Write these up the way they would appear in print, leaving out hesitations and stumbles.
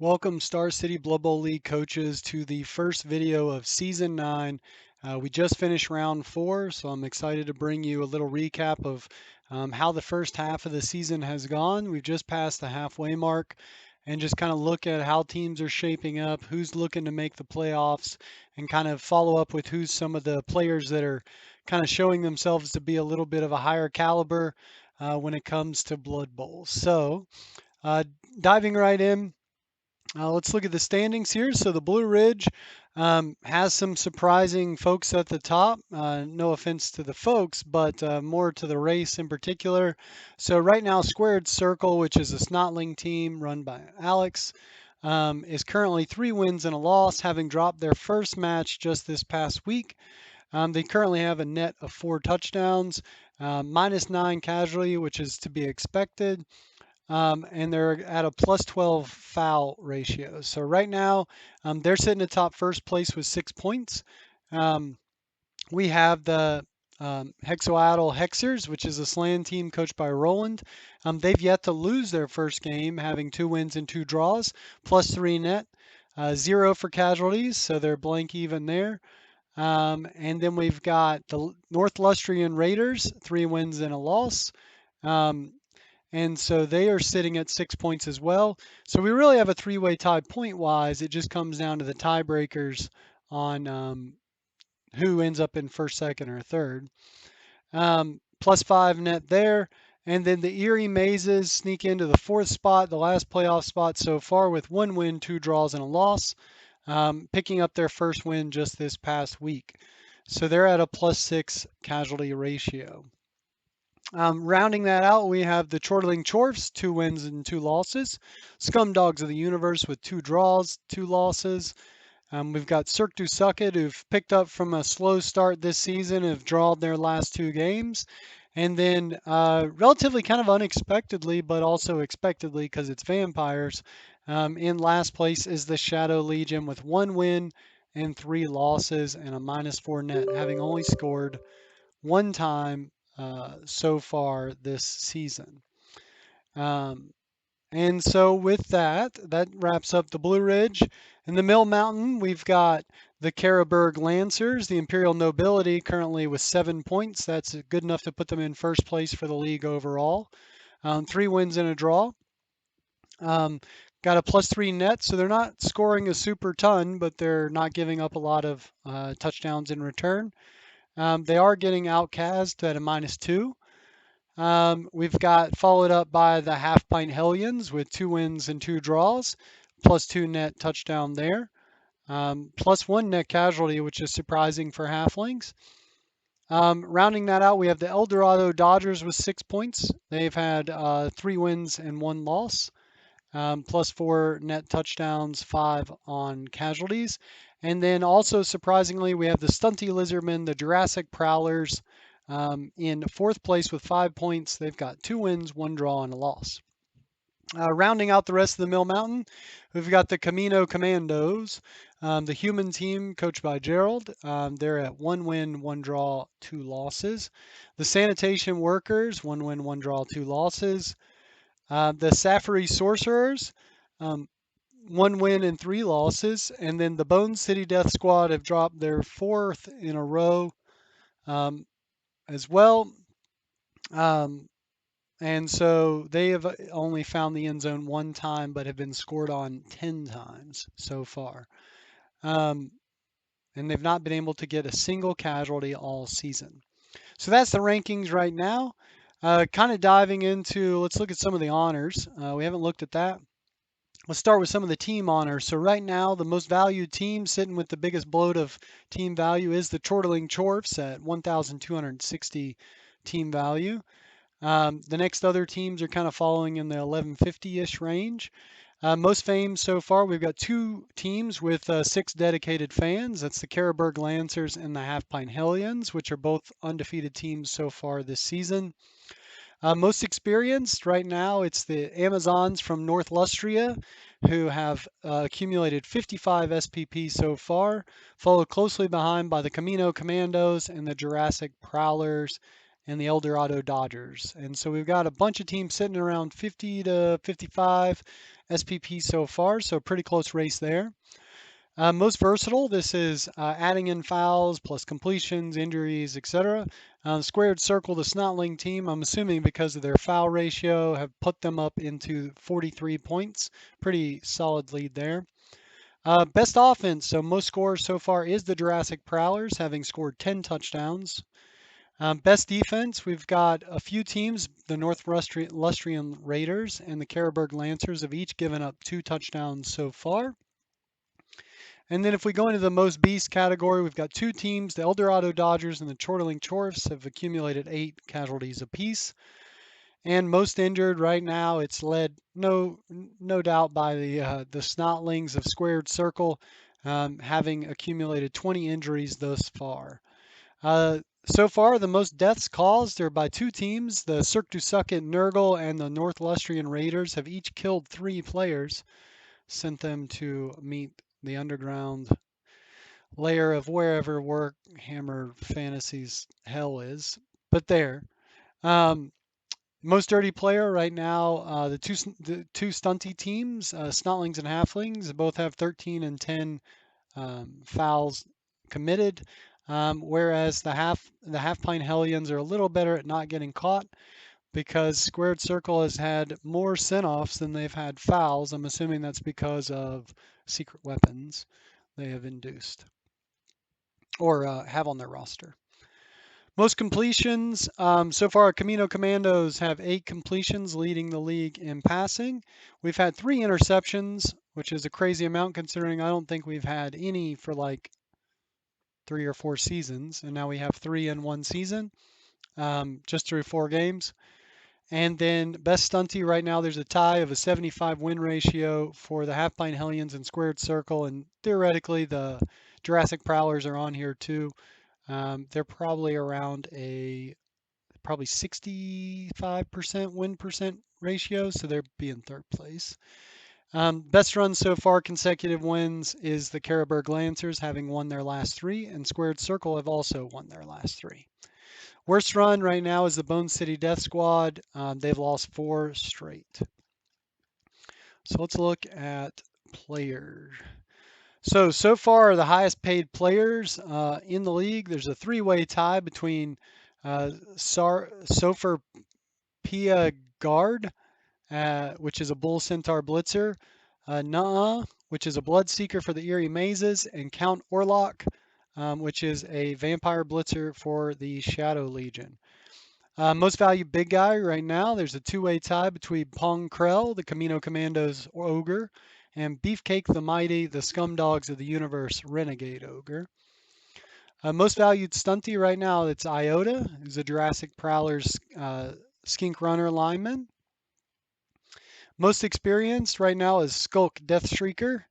Welcome Star City Blood Bowl League coaches to the first video of Season 9. We just finished round 4, so I'm excited to bring you a little recap of how the first half of the season has gone. We've just passed the halfway mark and just kind of look at how teams are shaping up, who's looking to make the playoffs, and kind of follow up with who's some of the players that are kind of showing themselves to be a little bit of a higher caliber when it comes to Blood Bowls. So, uh, diving right in. Let's look at the standings here. So the Blue Ridge has some surprising folks at the top. No offense to the folks, but more to the race in particular. So right now, Squared Circle, which is a Snotling team run by Alex, is currently 3 wins and a loss, having dropped their first match just this past week. They currently have a net of 4 touchdowns, -9 casualty, which is to be expected. And they're at a plus 12 foul ratio. So right now, they're sitting atop first place with 6 points. We have the Hexoidal Hexers, which is a slan team coached by Roland. They've yet to lose their first game, having 2 wins and 2 draws, plus 3 net, 0 for casualties, so they're blank even there. And then we've got the North Lustrian Raiders, 3 wins and a loss. And so they are sitting at 6 points as well. So we really have a 3-way tie point-wise. It just comes down to the tiebreakers on who ends up in first, second, or third. Plus 5 net there. And then the Erie Mazes sneak into the 4th spot, the last playoff spot so far, with 1 win, 2 draws, and a loss, picking up their first win just this past week. So they're at a plus 6 casualty ratio. Rounding that out, we have the Chortling Chorfs, 2 wins and 2 losses. Scum Dogs of the Universe with 2 draws, 2 losses. We've got Cirque du Sucket, who've picked up from a slow start this season, have drawn their last 2 games. And then, relatively kind of unexpectedly, but also expectedly because it's vampires, in last place is the Shadow Legion with 1 win and 3 losses and a -4 net, having only scored 1 time so far this season. And so with that, that wraps up the Blue Ridge. In the Mill Mountain, we've got the Karaberg Lancers, the Imperial Nobility, currently with 7 points. That's good enough to put them in first place for the league overall. 3 wins and a draw. Got a plus 3 net, so they're not scoring a super ton, but they're not giving up a lot of touchdowns in return. They are getting outcast at a -2. We've got followed up by the Half Pint Hellions with 2 wins and 2 draws, plus 2 net touchdown there, plus 1 net casualty, which is surprising for halflings. Rounding that out, we have the El Dorado Dodgers with 6 points. They've had 3 wins and 1 loss, plus 4 net touchdowns, 5 on casualties. And then also surprisingly, we have the Stunty Lizardmen, the Jurassic Prowlers, in 4th place with 5 points. They've got 2 wins, 1 draw, and a loss. Rounding out the rest of the Mill Mountain, we've got the Camino Commandos, the human team coached by Gerald. They're at 1 win, 1 draw, 2 losses. The Sanitation Workers, 1 win, 1 draw, 2 losses. The Safari Sorcerers, 1 win and 3 losses. And then the Bone City Death Squad have dropped their 4th in a row as well. And so they have only found the end zone 1 time, but have been scored on 10 times so far. And they've not been able to get a single casualty all season. So that's the rankings right now. Kind of diving into, let's look at some of the honors. We haven't looked at that. Let's start with some of the team honors. So right now, the most valued team sitting with the biggest bloat of team value is the Chortling Chorfs at 1,260 team value. The next other teams are kind of following in the 1150-ish range. Most famed so far, we've got 2 teams with 6 dedicated fans. That's the Karaberg Lancers and the Half Pint Hellions, which are both undefeated teams so far this season. Most experienced right now, it's the Amazons from North Lustria, who have accumulated 55 SPP so far, followed closely behind by the Camino Commandos and the Jurassic Prowlers and the El Dorado Dodgers. And so we've got a bunch of teams sitting around 50 to 55 SPP so far, so pretty close race there. Most versatile, this is adding in fouls plus completions, injuries, etc. Squared circle, the Snotling team, I'm assuming because of their foul ratio, have put them up into 43 points. Pretty solid lead there. Best offense, so most scores so far is the Jurassic Prowlers, having scored 10 touchdowns. Best defense, we've got a few teams, the Northwestern Raiders and the Careburg Lancers have each given up 2 touchdowns so far. And then if we go into the most beast category, we've got 2 teams, the El Dorado Dodgers and the Chortling Chorfs have accumulated 8 casualties apiece. And most injured right now, it's led no doubt by the Snotlings of Squared Circle, having accumulated 20 injuries thus far. So far, the most deaths caused are by 2 teams. The Cirque du Sucket Nurgle and the Northwestern Raiders have each killed 3 players, sent them to meet the underground layer of wherever Warhammer Fantasy's hell is. But there. Um, Most dirty player right now, the two stunty teams, Snotlings and Halflings, both have 13 and 10 fouls committed, whereas the Half Pine Hellions are a little better at not getting caught because Squared Circle has had more send-offs than they've had fouls. I'm assuming that's because of secret weapons they have induced or have on their roster. Most completions, so far Camino Commandos have 8 completions, leading the league in passing. We've had 3 interceptions, which is a crazy amount considering I don't think we've had any for like 3 or 4 seasons, and now we have 3 in one season, just through 4 games. And then best stunty right now, there's a tie of a 75 win ratio for the Half Pine Hellions and Squared Circle, and theoretically the Jurassic Prowlers are on here too. They're probably around a probably 65% win percent ratio, so they're being third place. Best run so far, consecutive wins, is the Careburg Lancers, having won their last 3, and Squared Circle have also won their last 3. Worst run right now is the Bone City Death Squad. They've lost 4 straight. So let's look at players. So far, the highest paid players in the league, there's a 3-way tie between Sofer Pia Guard, which is a Bull Centaur Blitzer, Nuh-uh, which is a Bloodseeker for the Eerie Mazes, and Count Orlok, which is a Vampire Blitzer for the Shadow Legion. Most valued big guy right now, there's a 2-way tie between Pong Krell, the Camino Commandos Ogre, and Beefcake the Mighty, the Scumdogs of the Universe Renegade Ogre. Most valued stunty right now, it's Iota, who's a Jurassic Prowler's Skink Runner lineman. Most experienced right now is Skulk Death Shrieker,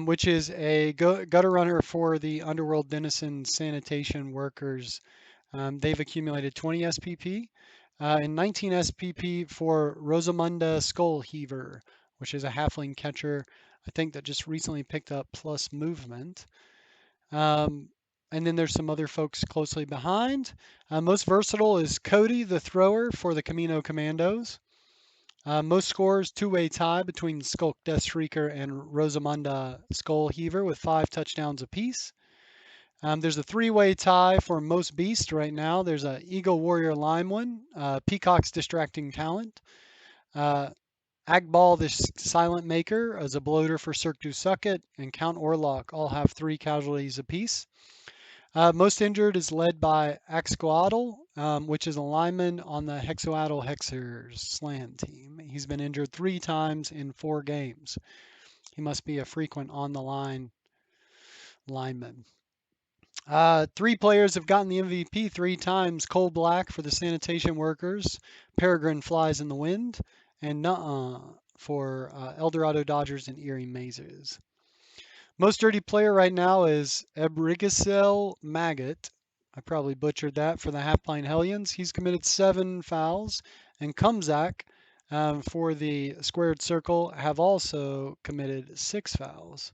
which is a gutter runner for the Underworld Denizen Sanitation Workers. They've accumulated 20 SPP and 19 SPP for Rosamunda Skull Heaver, which is a halfling catcher, I think that just recently picked up plus movement. And then there's some other folks closely behind. Most versatile is Cody the Thrower for the Camino Commandos. Most scores, 2-way tie between Skulk Death Shrieker and Rosamunda Skull Heaver with 5 touchdowns apiece. There's a 3-way tie for most beast right now. There's a Eagle Warrior Limeone, Peacock's Distracting Talent, Agbal the Silent Maker as a bloater for Cirque du Sucket, and Count Orlok all have 3 casualties apiece. Most injured is led by Axcoatl, which is a lineman on the Hexoatl Hexers Slan team. He's been injured 3 times in 4 games. He must be a frequent on the line lineman. 3 players have gotten the MVP 3 times. Coal Black for the Sanitation Workers, Peregrine Flies in the Wind, and Nuh-uh for El Dorado Dodgers and Eerie Mazes. Most dirty player right now is Ebrigisel Maggot. I probably butchered that for the Half Pine Hellions. He's committed 7 fouls. And Kumzak for the Squared Circle have also committed 6 fouls.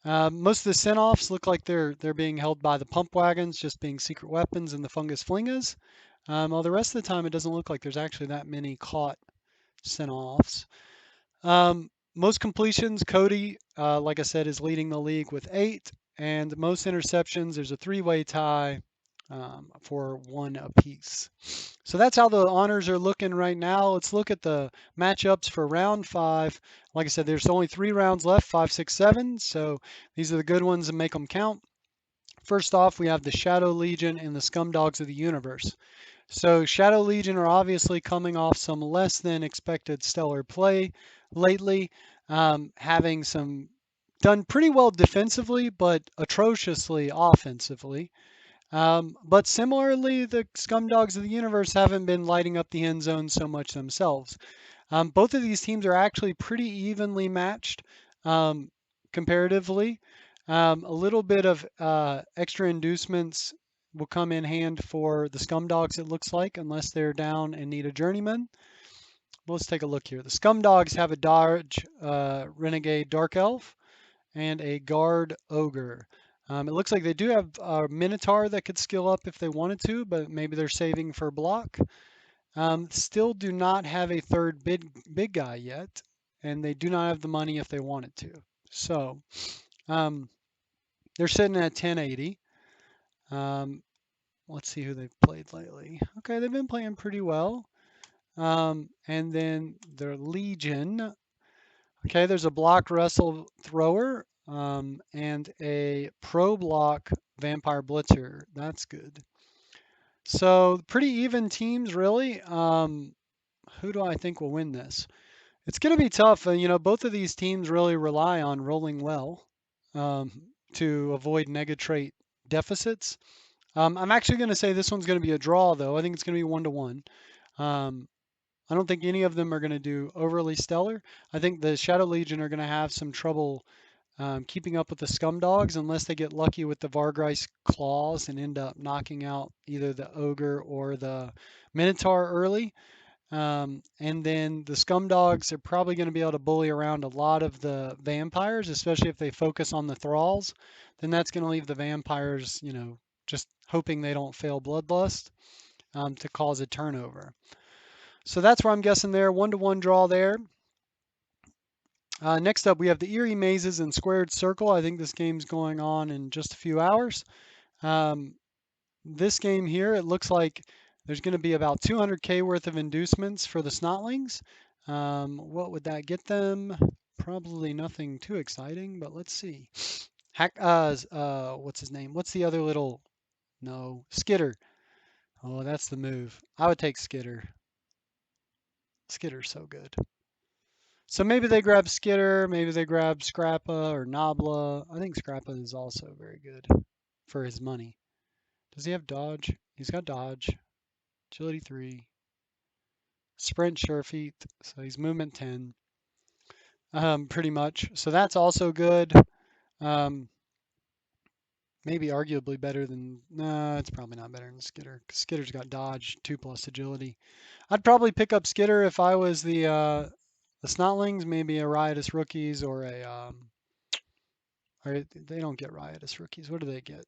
Most of the send-offs look like they're being held by the pump wagons, just being secret weapons and the fungus flingas. Well, the rest of the time, it doesn't look like there's actually that many caught sent-offs. Most completions, Cody, like I said, is leading the league with 8, and most interceptions, there's a three-way tie for 1 apiece. So that's how the honors are looking right now. Let's look at the matchups for round 5. Like I said, there's only 3 rounds left, 5, 6, 7. So these are the good ones and make them count. First off, we have the Shadow Legion and the Scumdogs of the Universe. So Shadow Legion are obviously coming off some less than expected stellar play lately, having some done pretty well defensively, but atrociously offensively. But similarly, the Scumdogs of the Universe haven't been lighting up the end zone so much themselves. Both of these teams are actually pretty evenly matched um, comparatively. A little bit of extra inducements will come in hand for the Scumdogs, it looks like, unless they're down and need a journeyman. Let's take a look here. The Scumdogs have a Dodge Renegade Dark Elf and a Guard Ogre. It looks like they do have a Minotaur that could skill up if they wanted to, but maybe they're saving for block. Still do not have a third big guy yet, and they do not have the money if they wanted to. So um, they're sitting at 1080. Um, let's see who they've played lately. Okay, they've been playing pretty well. And then their Legion. Okay, there's a block wrestle thrower and a pro block vampire blitzer. That's good. So pretty even teams, really. Who do I think will win this? It's going to be tough. Both of these teams really rely on rolling well um, to avoid negatrait deficits. I'm actually going to say this one's going to be a draw, though. I think it's going to be 1-1. Um, I don't think any of them are going to do overly stellar. I think the Shadow Legion are going to have some trouble keeping up with the Scumdogs unless they get lucky with the Vargreis claws and end up knocking out either the Ogre or the Minotaur early. And then the Scumdogs are probably going to be able to bully around a lot of the vampires, especially if they focus on the thralls. Then that's going to leave the vampires, just hoping they don't fail Bloodlust to cause a turnover. So that's where I'm guessing there. 1-1 draw there. Next up, we have the Eerie Mazes and Squared Circle. I think this game's going on in just a few hours. This game here, it looks like there's going to be about 200K worth of inducements for the Snotlings. What would that get them? Probably nothing too exciting, but let's see. What's his name? What's the other little? No, Skitter. Oh, that's the move. I would take Skitter. Skitter's so good. So maybe they grab Skitter, maybe they grab Scrappa or Nabla. I think Scrappa is also very good for his money. Does he have dodge? He's got dodge. Agility 3. Sprint sure feet. So he's movement 10. Pretty much. So that's also good. Um, maybe arguably better than. No, it's probably not better than Skitter. Skitter's got dodge 2+ agility. I'd probably pick up Skitter if I was the Snotlings, maybe a Riotous Rookies or or they don't get Riotous Rookies. What do they get?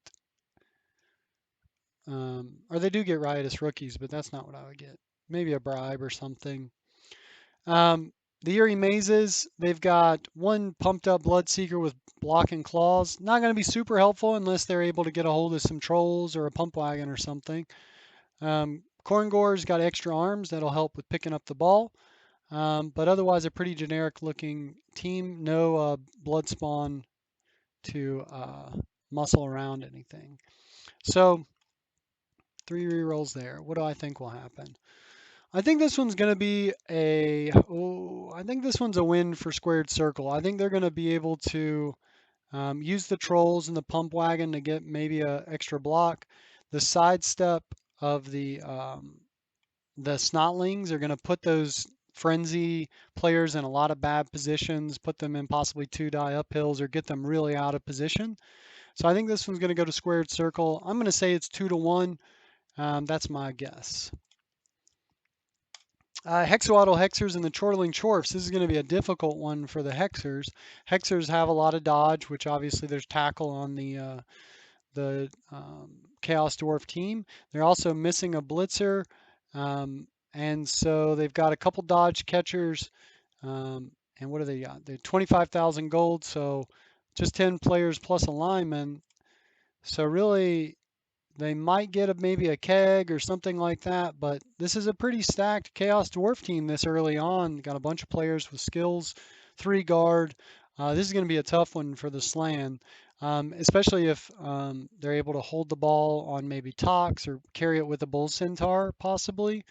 Or they do get Riotous Rookies, but that's not what I would get. Maybe a bribe or something. The Eerie Mazes, they've got one pumped up Bloodseeker with block and claws. Not going to be super helpful unless they're able to get a hold of some trolls or a pump wagon or something. Korngor's got extra arms that'll help with picking up the ball. But otherwise, a pretty generic looking team. No blood spawn to muscle around anything. So 3 rerolls there. What do I think will happen? I think this one's going to be I think this one's a win for Squared Circle. I think they're going to be able to use the trolls and the pump wagon to get maybe a extra block. The sidestep of the Snotlings are going to put those frenzy players in a lot of bad positions, put them in possibly 2-die uphills or get them really out of position. So I think this one's going to go to Squared Circle. I'm going to say it's 2-1. That's my guess. Hexawaddle Hexers and the Chortling Chorfs. This is going to be a difficult one for the Hexers. Hexers have a lot of dodge, which obviously there's tackle on the Chaos Dwarf team. They're also missing a blitzer, and so they've got a couple dodge catchers. And what do they got? They're 25,000 gold, so just 10 players plus a lineman. So really, they might get maybe a keg or something like that, but this is a pretty stacked Chaos Dwarf team this early on. Got a bunch of players with skills, 3 guard. This is going to be a tough one for the Slan, especially if they're able to hold the ball on maybe Tox or carry it with a Bull Centaur possibly.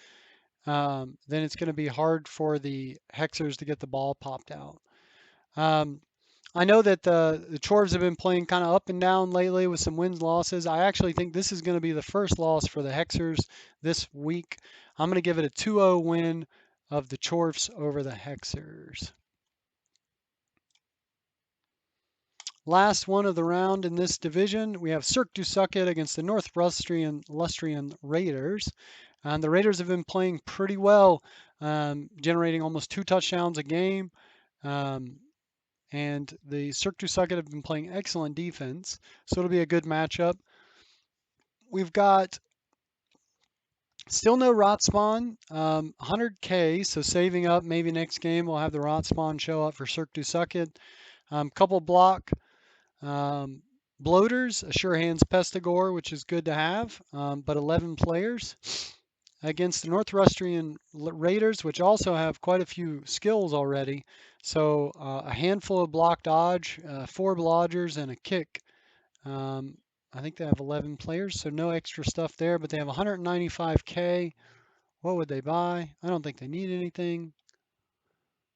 Then it's going to be hard for the Hexers to get the ball popped out. Um, I know that the Chorvs have been playing kind of up and down lately with some wins losses. I actually think this is going to be the first loss for the Hexers this week. I'm going to give it a 2-0 win of the Chorvs over the Hexers. Last one of the round in this division, we have Cirque du Sucket against the North Lustrian Raiders. And the Raiders have been playing pretty well, generating almost 2 touchdowns a game. Um, and the Cirque du Socket have been playing excellent defense, so it'll be a good matchup. We've got still no rot spawn, 100k, so saving up. Maybe next game we'll have the rot spawn show up for Cirque du Socket. Couple block bloaters, a sure hands Pestigore, which is good to have, but 11 players against the Northwestern Raiders, which also have quite a few skills already. So a handful of block dodge, 4 blodgers, and a kick. I think they have 11 players, so no extra stuff there, but they have 195k. What would they buy? I don't think they need anything.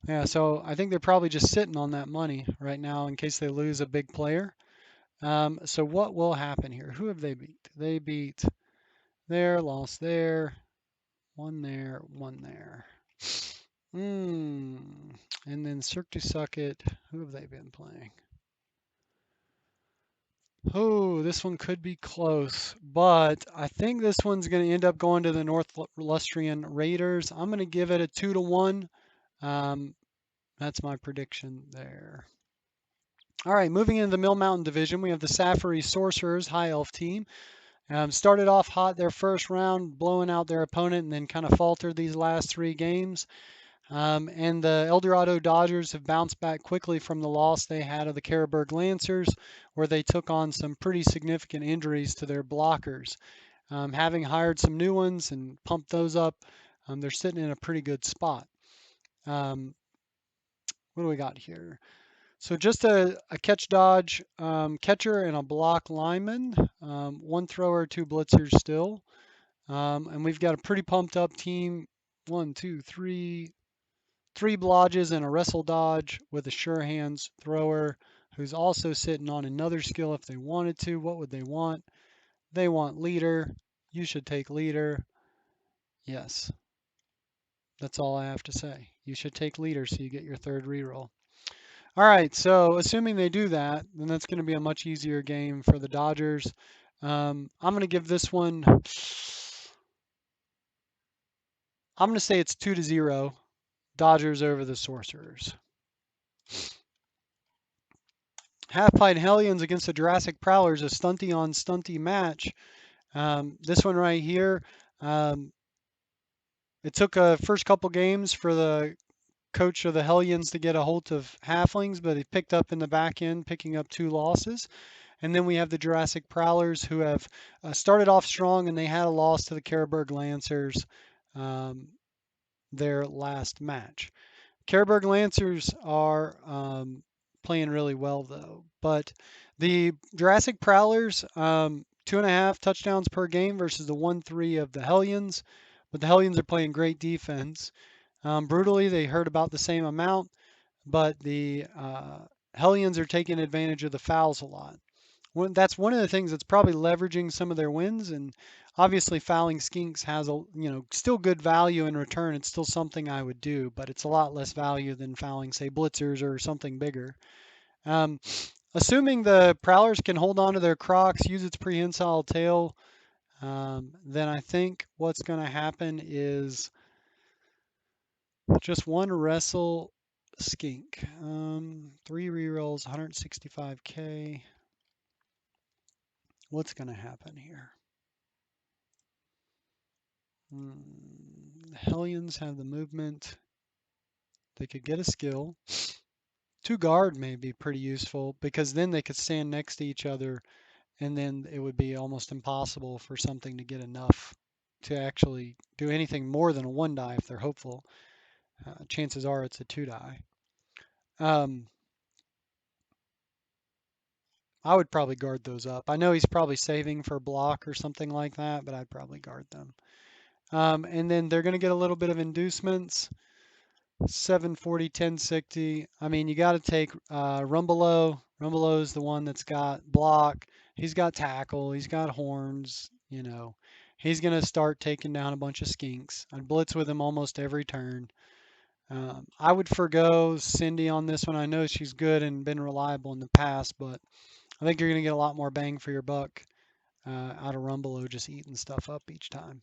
Yeah, so I think they're probably just sitting on that money right now in case they lose a big player. So what will happen here? Who have they beat? They beat there, lost there, one there, one there. And then Cirque du Socket, who have they been playing? Oh, this one could be close, but I think this one's going to end up going to the North Lustrian Raiders. I'm going to give it a 2-1. That's my prediction there. All right, moving into the Mill Mountain Division, we have the Safari Sorcerers High Elf team. Started off hot their first round, blowing out their opponent, and then kind of faltered these last 3 games. And the Eldorado Dodgers have bounced back quickly from the loss they had of the Caraburg Lancers, where they took on some pretty significant injuries to their blockers. Having hired some new ones and pumped those up, they're sitting in a pretty good spot. What do we got here? So just a catch dodge catcher and a block lineman, 1 thrower, 2 blitzers still. And we've got a pretty pumped up team. 1, 2, 3 blodges and a wrestle dodge with a sure hands thrower who's also sitting on another skill if they wanted to. What would they want? They want leader. You should take leader. Yes, that's all I have to say. You should take leader so you get your 3rd reroll. All right, so assuming they do that, then that's going to be a much easier game for the Dodgers. I'm going to give this one, I'm going to say it's 2-0, Dodgers over the Sorcerers. Half-Pied Hellions against the Jurassic Prowlers, a stunty on stunty match. This one right here, it took a first couple games for the coach of the Hellions to get a hold of Halflings, but he picked up in the back end, picking up 2 losses. And then we have the Jurassic Prowlers who have started off strong, and they had a loss to the Caraburg Lancers their last match. Caraburg Lancers are playing really well, though. But the Jurassic Prowlers, 2.5 touchdowns per game versus the 1-3 of the Hellions. But the Hellions are playing great defense. Brutally, they hurt about the same amount, but the Hellions are taking advantage of the fouls a lot. That's one of the things that's probably leveraging some of their wins, and obviously fouling skinks has still good value in return. It's still something I would do, but it's a lot less value than fouling, say, blitzers or something bigger. Assuming the Prowlers can hold on to their Crocs, use its prehensile tail, then I think what's going to happen is just 1 wrestle skink. 3 rerolls, 165k. What's going to happen here? The Hellions have the movement. They could get a skill. Two guard may be pretty useful because then they could stand next to each other and then it would be almost impossible for something to get enough to actually do anything more than a one die if they're hopeful. Chances are it's a two die. I would probably guard those up. I know he's probably saving for a block or something like that, but I'd probably guard them. And then they're going to get a little bit of inducements. 740, 1060. I mean, you got to take Rumbelow. Rumbelow is the one that's got block. He's got tackle. He's got horns. You know, he's going to start taking down a bunch of skinks. I'd blitz with him almost every turn. I would forgo Cindy on this one. I know she's good and been reliable in the past, but I think you're going to get a lot more bang for your buck out of Rumbelow just eating stuff up each time.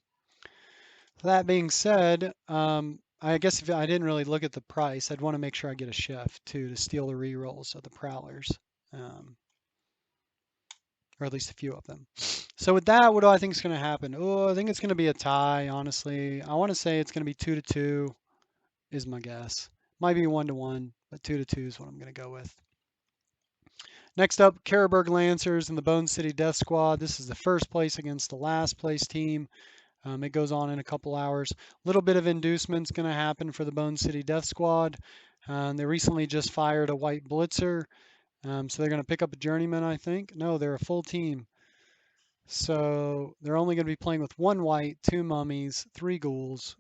That being said, I guess if I didn't really look at the price, I'd want to make sure I get a chef too to steal the rerolls of the Prowlers, or at least a few of them. So with that, what do I think is going to happen? Oh, I think it's going to be a tie. Honestly, I want to say it's going to be 2-2 is my guess. Might be 1-1, but 2-2 is what I'm going to go with. Next up, Carroburg Lancers and the Bone City Death Squad. This is the first place against the last place team. It goes on in a couple hours. A little bit of inducement's going to happen for the Bone City Death Squad. They recently just fired a white blitzer, so they're going to pick up a journeyman, I think. No, they're a full team. So they're only going to be playing with one white, two mummies, three ghouls,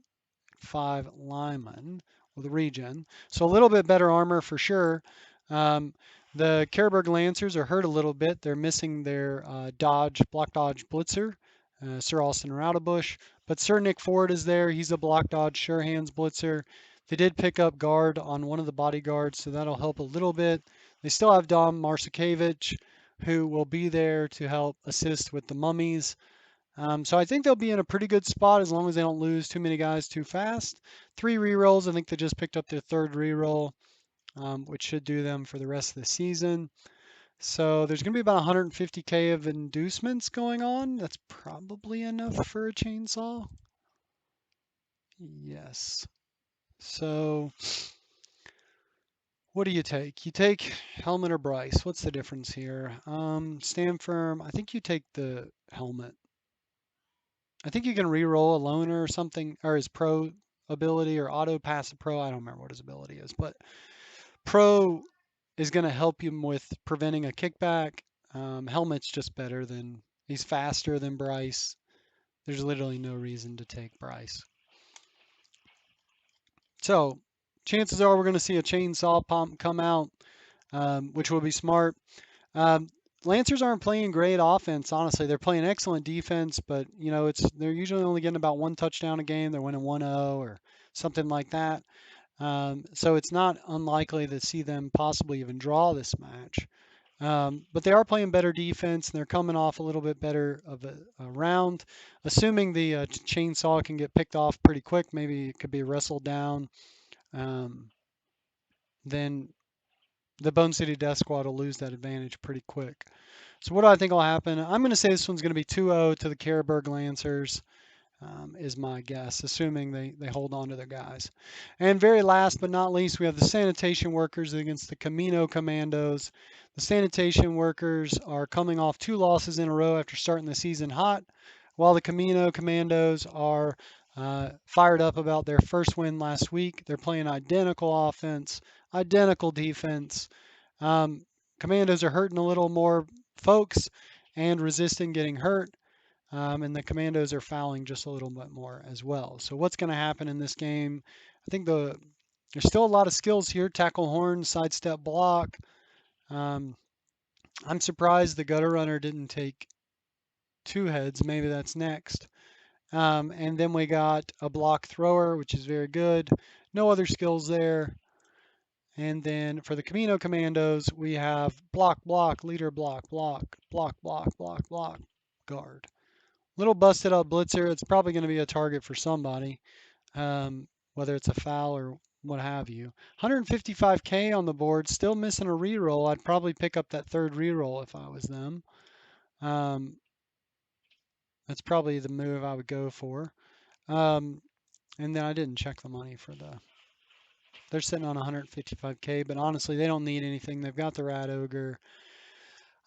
five linemen with a regen. So a little bit better armor for sure. The Carroburg Lancers are hurt a little bit. They're missing their block dodge blitzer, Sir Alston Roudabush. But Sir Nick Ford is there. He's a block dodge sure hands blitzer. They did pick up guard on one of the bodyguards, so that'll help a little bit. They still have Dom Marsakevich, who will be there to help assist with the mummies. So I think they'll be in a pretty good spot as long as they don't lose too many guys too fast. 3 rerolls. I think they just picked up their third reroll, which should do them for the rest of the season. So there's going to be about 150K of inducements going on. That's probably enough for a chainsaw. Yes. So what do you take? You take helmet or Bryce. What's the difference here? Stand firm. I think you take the helmet. I think you can re-roll a loner or something, or his pro ability or auto passive pro. I don't remember what his ability is, but pro is going to help him with preventing a kickback. Helmet's just better than, he's faster than Bryce. There's literally no reason to take Bryce. So chances are we're going to see a chainsaw pump come out, which will be smart. Lancers aren't playing great offense, honestly. They're playing excellent defense, but you know, they're usually only getting about one touchdown a game. They're winning 1-0 or something like that. So it's not unlikely to see them possibly even draw this match. But they are playing better defense, and they're coming off a little bit better of a round. Assuming the chainsaw can get picked off pretty quick, maybe it could be wrestled down. Then the Bone City Death Squad will lose that advantage pretty quick. So what do I think will happen? I'm going to say this one's going to be 2-0 to the Carroburg Lancers, is my guess, assuming they hold on to their guys. And very last but not least, we have the sanitation workers against the Camino Commandos. The sanitation workers are coming off 2 losses in a row after starting the season hot, while the Camino Commandos are fired up about their first win last week. They're playing identical offense, identical defense. Commandos are hurting a little more folks and resisting getting hurt. And the Commandos are fouling just a little bit more as well. So what's going to happen in this game? I think there's still a lot of skills here. Tackle horn, sidestep block. I'm surprised the gutter runner didn't take 2 heads. Maybe that's next. And then we got a block thrower, which is very good. No other skills there. And then for the Camino Commandos, we have block, block, leader, block, block, block, block, block, block, guard. Little busted up blitzer. It's probably going to be a target for somebody, whether it's a foul or what have you. 155K on the board, still missing a reroll. I'd probably pick up that third reroll if I was them. Um, that's probably the move I would go for. Um, and then I didn't check the money for the. They're sitting on 155K, but honestly, they don't need anything. They've got the Rat Ogre.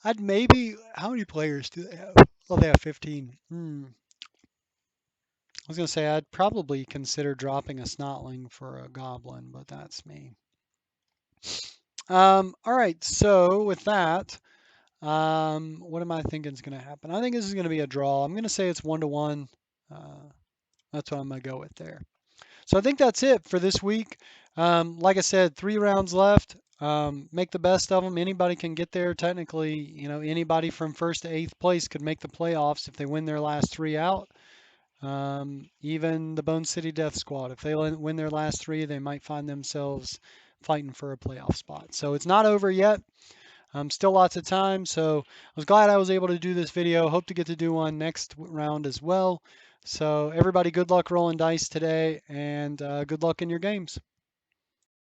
I'd maybe. How many players do they have? Oh, they have 15. I was gonna say I'd probably consider dropping a Snotling for a Goblin, but that's me. All right, so with that, what am I thinking is gonna happen? I think this is gonna be a draw. I'm gonna say it's 1-1. That's what I'm gonna go with there. So I think that's it for this week. Like I said, 3 rounds left. Make the best of them. Anybody can get there. Technically, anybody from first to eighth place could make the playoffs if they win their last 3 out. Even the Bone City Death Squad, if they win their last 3, they might find themselves fighting for a playoff spot. So it's not over yet. Still lots of time. So I was glad I was able to do this video. Hope to get to do one next round as well. So everybody, good luck rolling dice today, and good luck in your games.